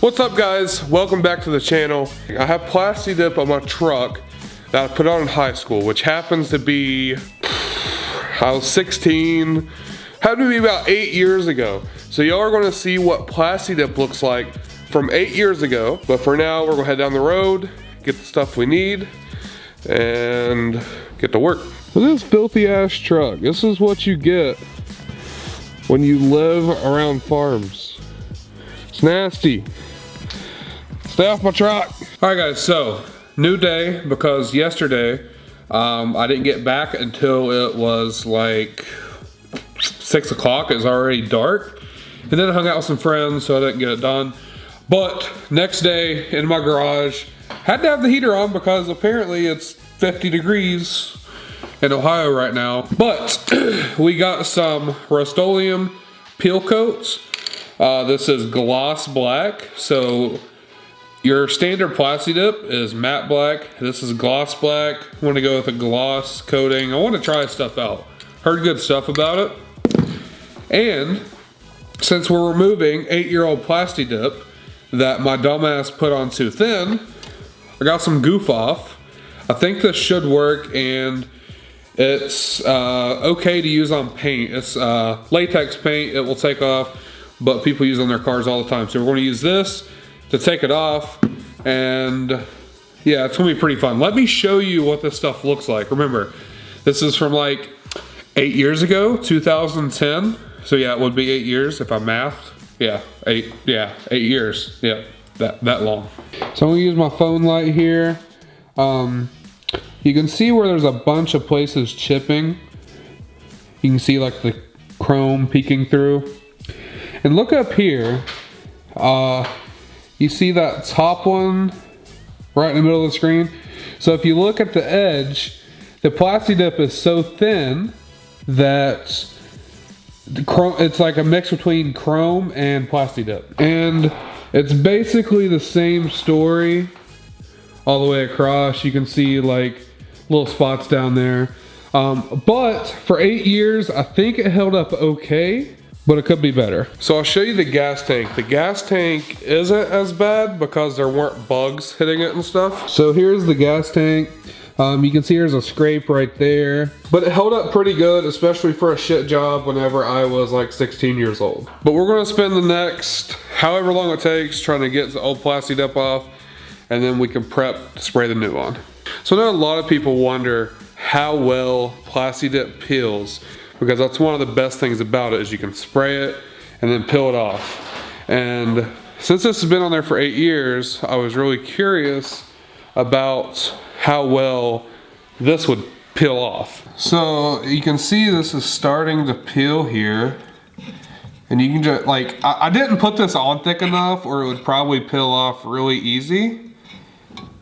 What's up, guys? Welcome back to the channel. I have Plasti Dip on my truck that I put on in high school, which happens to be, I was 16, happened to be about 8 years ago. So y'all are gonna see what Plasti Dip looks like from 8 years ago. But for now, we're gonna head down the road, get the stuff we need, and get to work. So this filthy ass truck, this is what you get when you live around farms. It's nasty. Stay off my truck. All right, guys, so new day because yesterday I didn't get back until it was like 6 o'clock. It was already dark. And then I hung out with some friends, so I didn't get it done. But next day in my garage, had to have the heater on because apparently it's 50 degrees in Ohio right now. But we got some Rust-Oleum peel coats. This is gloss black. So your standard Plasti Dip is matte black. This is gloss black. I want to go with a gloss coating. I want to try stuff out. Heard good stuff about it. And since we're removing 8-year-old Plasti Dip that my dumbass put on too thin, I got some goof off. I think this should work, and it's okay to use on paint. It's latex paint. It will take off, but people use it on their cars all the time. So we're going to use this to take it off, and yeah, it's gonna be pretty fun. Let me show you what this stuff looks like. Remember, this is from like 8 years ago, 2010. So yeah, it would be 8 years if I mathed. Yeah, 8 years. Yeah, that long. So I'm gonna use my phone light here. You can see where there's a bunch of places chipping. You can see like the chrome peeking through. And look up here. You see that top one right in the middle of the screen? So if you look at the edge, the Plasti Dip is so thin that it's like a mix between chrome and Plasti Dip. And it's basically the same story all the way across. You can see like little spots down there. But for 8 years, I think it held up okay, but it could be better. So I'll show you the gas tank. The gas tank isn't as bad because there weren't bugs hitting it and stuff. So here's the gas tank. You can see there's a scrape right there, but it held up pretty good, especially for a shit job whenever I was like 16 years old. But we're gonna spend the next however long it takes trying to get the old Plasti Dip off, and then we can prep to spray the new on. So I know a lot of people wonder how well Plasti Dip peels, because that's one of the best things about it is you can spray it and then peel it off. And since this has been on there for 8 years, I was really curious about how well this would peel off. So you can see this is starting to peel here. And you can just, like, I didn't put this on thick enough or it would probably peel off really easy.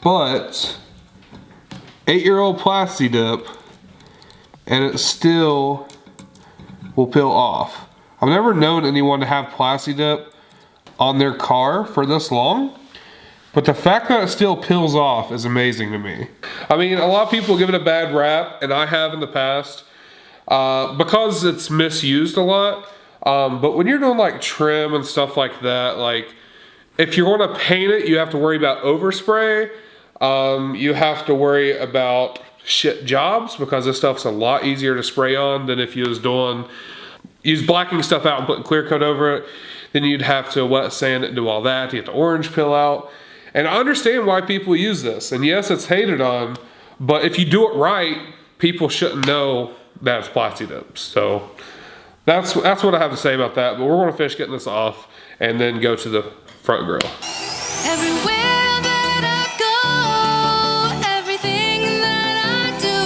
But 8-year-old Plasti Dip, and it still will peel off. I've never known anyone to have Plasti Dip on their car for this long, but the fact that it still peels off is amazing to me. I mean, a lot of people give it a bad rap, and I have in the past, because it's misused a lot. But when you're doing like trim and stuff like that, like if you want to paint it, you have to worry about overspray. You have to worry about shit jobs because this stuff's a lot easier to spray on than if you was use blacking stuff out and putting clear coat over it. Then you'd have to wet sand it and do all that to get the orange peel out. And I understand why people use this. And yes, it's hated on, but if you do it right, people shouldn't know that it's Plasti Dip. So that's what I have to say about that. But we're gonna finish getting this off and then go to the front grill. Everywhere that I go, everything that I do,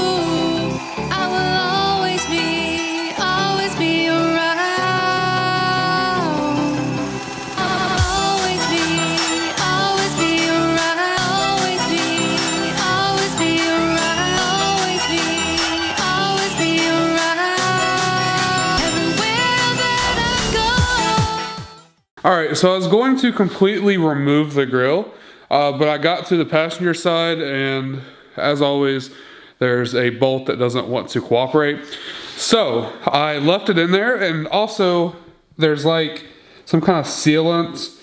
I will always be around. Always be around. Always be around. Always be around. Everywhere that I go. All right, so I was going to completely remove the grill, but I got to the passenger side, and as always, there's a bolt that doesn't want to cooperate. So I left it in there, and also there's like some kind of sealant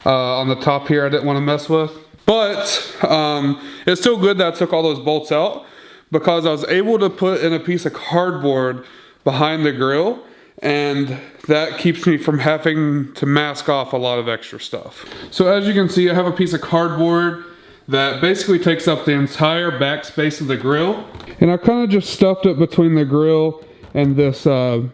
on the top here I didn't want to mess with. But it's still good that I took all those bolts out, because I was able to put in a piece of cardboard behind the grill, and that keeps me from having to mask off a lot of extra stuff. So as you can see, I have a piece of cardboard that basically takes up the entire back space of the grill. And I kind of just stuffed it between the grill and this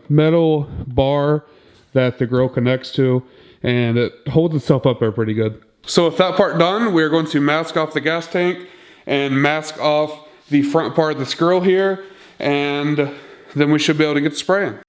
metal bar that the grill connects to, and it holds itself up there pretty good. So with that part done, we're going to mask off the gas tank and mask off the front part of this grill here, and then we should be able to get spraying.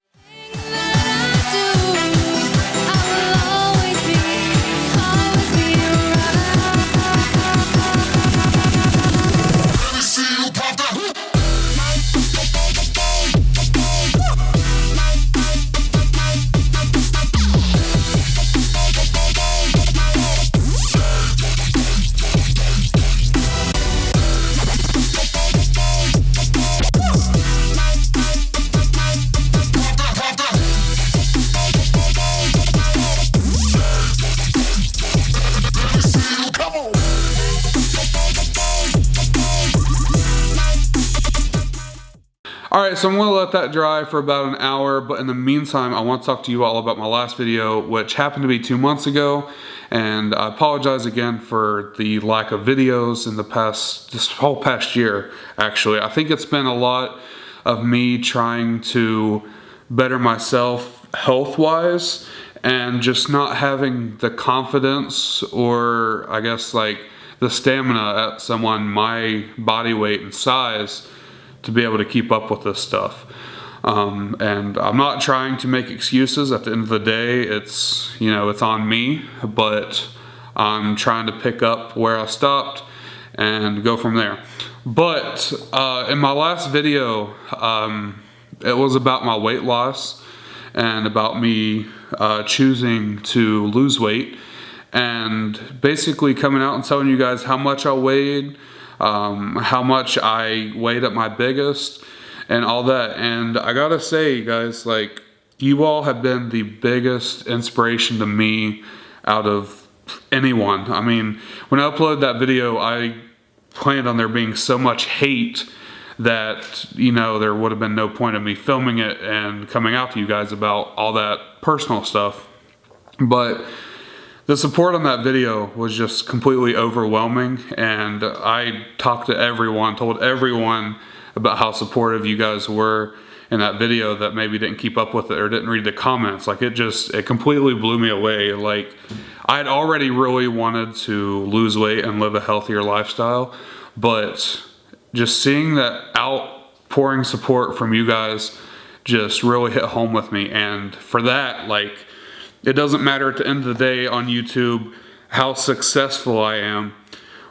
Alright, so I'm going to let that dry for about an hour, but in the meantime, I want to talk to you all about my last video, which happened to be 2 months ago, and I apologize again for the lack of videos in this whole past year, actually. I think it's been a lot of me trying to better myself health-wise, and just not having the confidence, or I guess like the stamina at someone my body weight and size to be able to keep up with this stuff. And I'm not trying to make excuses. At the end of the day, it's, you know, it's on me, but I'm trying to pick up where I stopped and go from there. But in my last video, it was about my weight loss and about me choosing to lose weight, and basically coming out and telling you guys how much I weighed, how much I weighed at my biggest, and all that. And I gotta say, guys, like, you all have been the biggest inspiration to me out of anyone. I mean, when I uploaded that video, I planned on there being so much hate that, you know, there would have been no point of me filming it and coming out to you guys about all that personal stuff. But the support on that video was just completely overwhelming, and I talked to everyone, told everyone about how supportive you guys were in that video that maybe didn't keep up with it or didn't read the comments. Like, it completely blew me away. Like, I'd already really wanted to lose weight and live a healthier lifestyle, but just seeing that outpouring support from you guys just really hit home with me. And for that, like, it doesn't matter at the end of the day on YouTube how successful I am,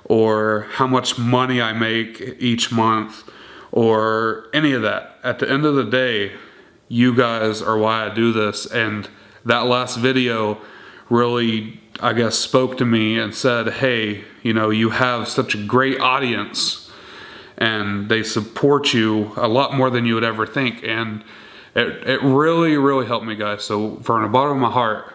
or how much money I make each month, or any of that. At the end of the day, you guys are why I do this. And that last video really, I guess, spoke to me and said, hey, you know, you have such a great audience, and they support you a lot more than you would ever think. And it really, really helped me, guys. So from the bottom of my heart,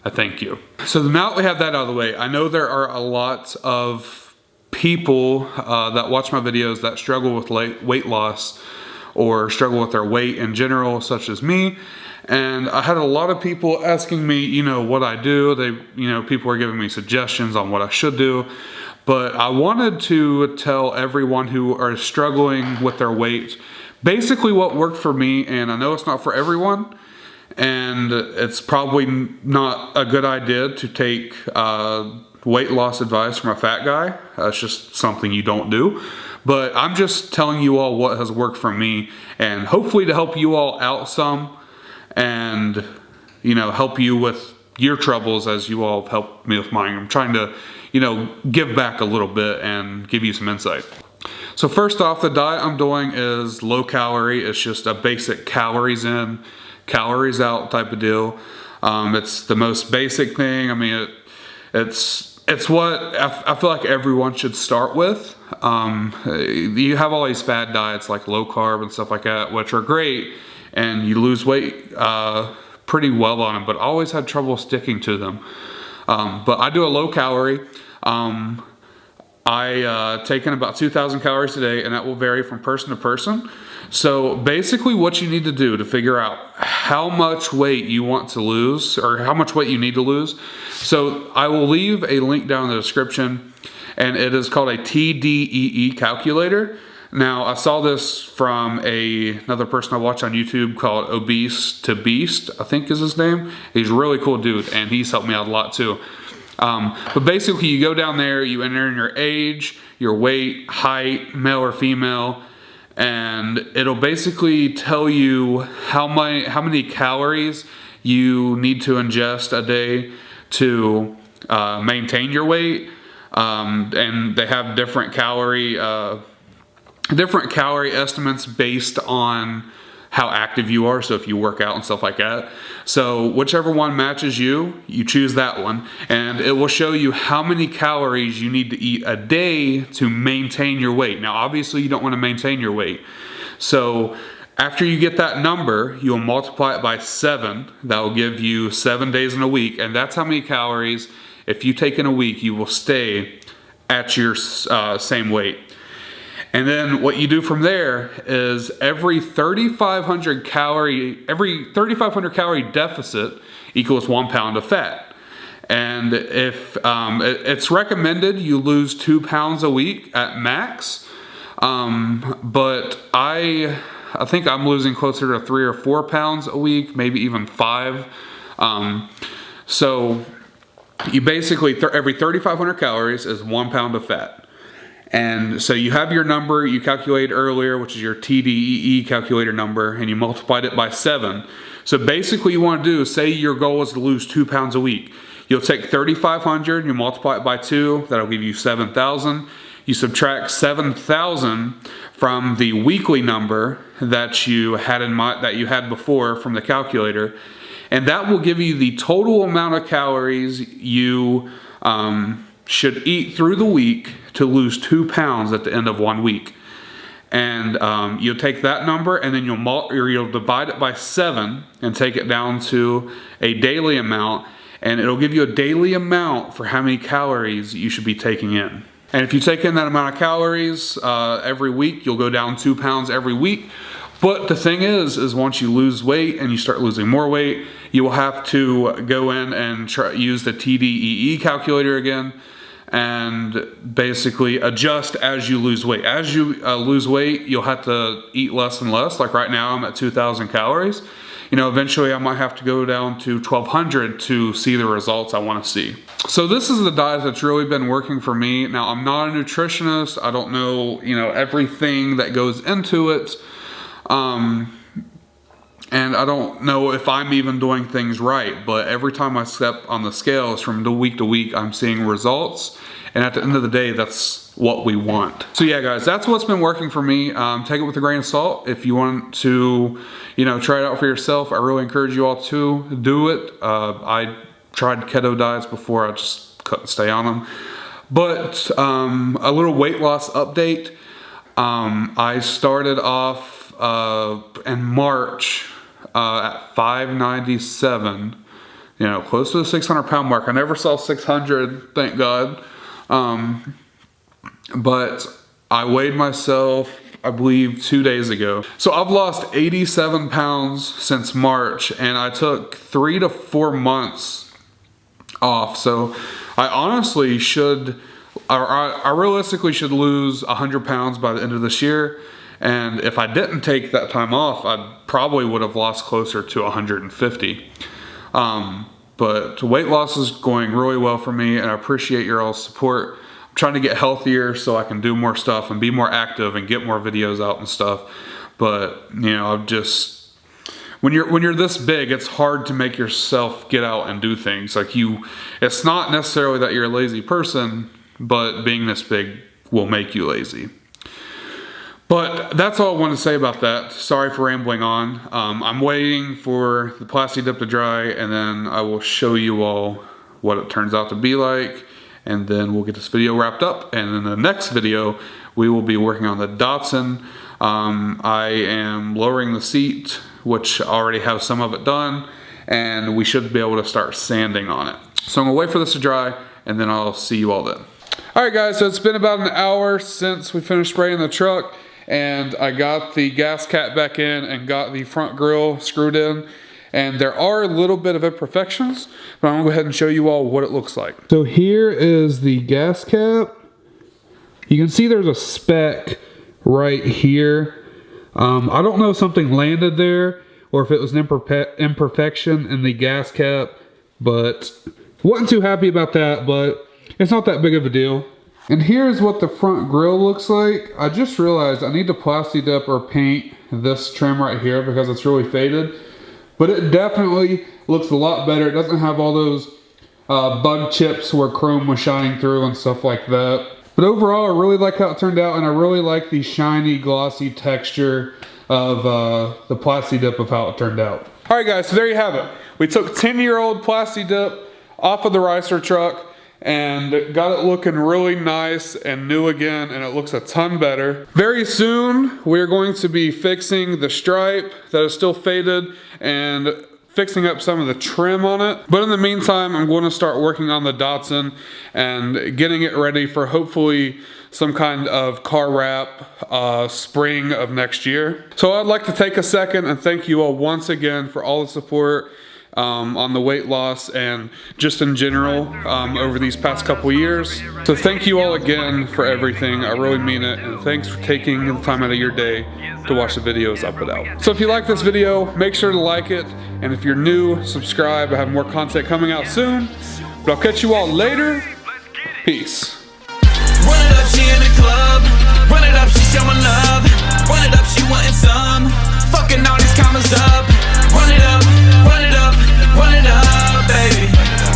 I thank you. So now that we have that out of the way, I know there are a lot of people that watch my videos that struggle with weight loss, or struggle with their weight in general, such as me. And I had a lot of people asking me, you know, what I do. People were giving me suggestions on what I should do. But I wanted to tell everyone who are struggling with their weight basically what worked for me. And I know it's not for everyone, and it's probably not a good idea to take weight loss advice from a fat guy. It's just something you don't do. But I'm just telling you all what has worked for me, and hopefully to help you all out some, and, you know, help you with your troubles as you all have helped me with mine. I'm trying to, you know, give back a little bit and give you some insight. So first off, the diet I'm doing is low calorie. It's just a basic calories in, calories out type of deal. It's the most basic thing. I mean, it's what I feel like everyone should start with. You have all these fad diets like low carb and stuff like that, which are great, and you lose weight pretty well on them, but I always had trouble sticking to them. But I do a low calorie. I take in about 2,000 calories a day, and that will vary from person to person. So basically what you need to do to figure out how much weight you want to lose, or how much weight you need to lose. So I will leave a link down in the description, and it is called a TDEE calculator. Now, I saw this from another person I watch on YouTube called Obese to Beast, I think is his name. He's a really cool dude, and he's helped me out a lot too. But basically, you go down there, you enter in your age, your weight, height, male or female, and it'll basically tell you how many calories you need to ingest a day to maintain your weight. And they have different calorie estimates based on how active you are, so if you work out and stuff like that. So whichever one matches you, you choose that one, and it will show you how many calories you need to eat a day to maintain your weight. Now obviously you don't want to maintain your weight, so after you get that number, you'll multiply it by 7. That will give you 7 days in a week, and that's how many calories, if you take in a week, you will stay at your same weight. And then what you do from there is every 3,500 calorie deficit equals 1 pound of fat. And if it's recommended you lose 2 pounds a week at max, but I think I'm losing closer to 3 or 4 pounds a week, maybe even 5. So you basically every 3,500 calories is 1 pound of fat. And so you have your number you calculated earlier, which is your TDEE calculator number, and you multiplied it by 7. So basically you want to do, say your goal is to lose 2 pounds a week. You'll take 3,500, you multiply it by 2, that'll give you 7,000. You subtract 7,000 from the weekly number that you had in mind, that you had before from the calculator, and that will give you the total amount of calories you should eat through the week to lose 2 pounds at the end of 1 week. And you'll take that number, and then you'll divide it by 7 and take it down to a daily amount, and it'll give you a daily amount for how many calories you should be taking in. And if you take in that amount of calories every week, you'll go down 2 pounds every week. But the thing is once you lose weight and you start losing more weight, you will have to go in and use the TDEE calculator again, and basically adjust as you lose weight. As you lose weight, you'll have to eat less and less. Like right now, I'm at 2,000 calories. You know, eventually I might have to go down to 1,200 to see the results I want to see. So this is the diet that's really been working for me. Now, I'm not a nutritionist. I don't know, everything that goes into it. And I don't know if I'm even doing things right, but every time I step on the scales from week to week, I'm seeing results. And at the end of the day, that's what we want. So yeah, guys, that's what's been working for me. Take it with a grain of salt. If you want to, try it out for yourself, I really encourage you all to do it. I tried keto diets before, I just couldn't stay on them. But a little weight loss update. I started off in March at 597, close to the 600 pound mark. I never saw 600, thank God. But I weighed myself, I believe, 2 days ago. So I've lost 87 pounds since March, and I took 3 to 4 months off. So I honestly I realistically should lose 100 pounds by the end of this year. And if I didn't take that time off, I probably would have lost closer to 150. But weight loss is going really well for me, and I appreciate your all's support. I'm trying to get healthier so I can do more stuff and be more active and get more videos out and stuff. But I've just, when you're this big, it's hard to make yourself get out and do things. It's not necessarily that you're a lazy person, but being this big will make you lazy. But that's all I want to say about that. Sorry for rambling on. I'm waiting for the Plasti Dip to dry, and then I will show you all what it turns out to be like, and then we'll get this video wrapped up. And in the next video, we will be working on the Datsun. I am lowering the seat, which I already have some of it done, and we should be able to start sanding on it. So I'm gonna wait for this to dry, and then I'll see you all then. All right guys, so it's been about an hour since we finished spraying the truck, and I got the gas cap back in and got the front grille screwed in. And there are a little bit of imperfections, but I'm gonna go ahead and show you all what it looks like. So here is the gas cap. You can see there's a speck right here. I don't know if something landed there or if it was an imperfection in the gas cap, but wasn't too happy about that, but it's not that big of a deal. And here's what the front grille looks like. I just realized I need to Plasti Dip or paint this trim right here because it's really faded. But it definitely looks a lot better. It doesn't have all those bug chips where chrome was shining through and stuff like that. But overall, I really like how it turned out, and I really like the shiny, glossy texture of the Plasti Dip of how it turned out. All right, guys, so there you have it. We took 10-year-old Plasti Dip off of the Ricer truck and got it looking really nice and new again, and it looks a ton better. Very soon, we're going to be fixing the stripe that is still faded and fixing up some of the trim on it. But in the meantime, I'm going to start working on the Datsun and getting it ready for hopefully some kind of car wrap spring of next year. So I'd like to take a second and thank you all once again for all the support on the weight loss and just in general over these past couple years. So thank you all again for everything. I really mean it, and thanks for taking the time out of your day to watch the videos I put out. So if you like this video, make sure to like it, and if you're new, subscribe. I have more content coming out soon, but I'll catch you all later. Peace. Run it up, she in the club. Run it up, she showing love. Run it up, she wanting some. Fucking all these commas up. Run it up, run it up, run it up, baby.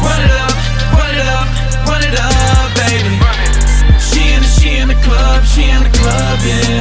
Run it up, run it up, run it up, baby. She in the club, yeah.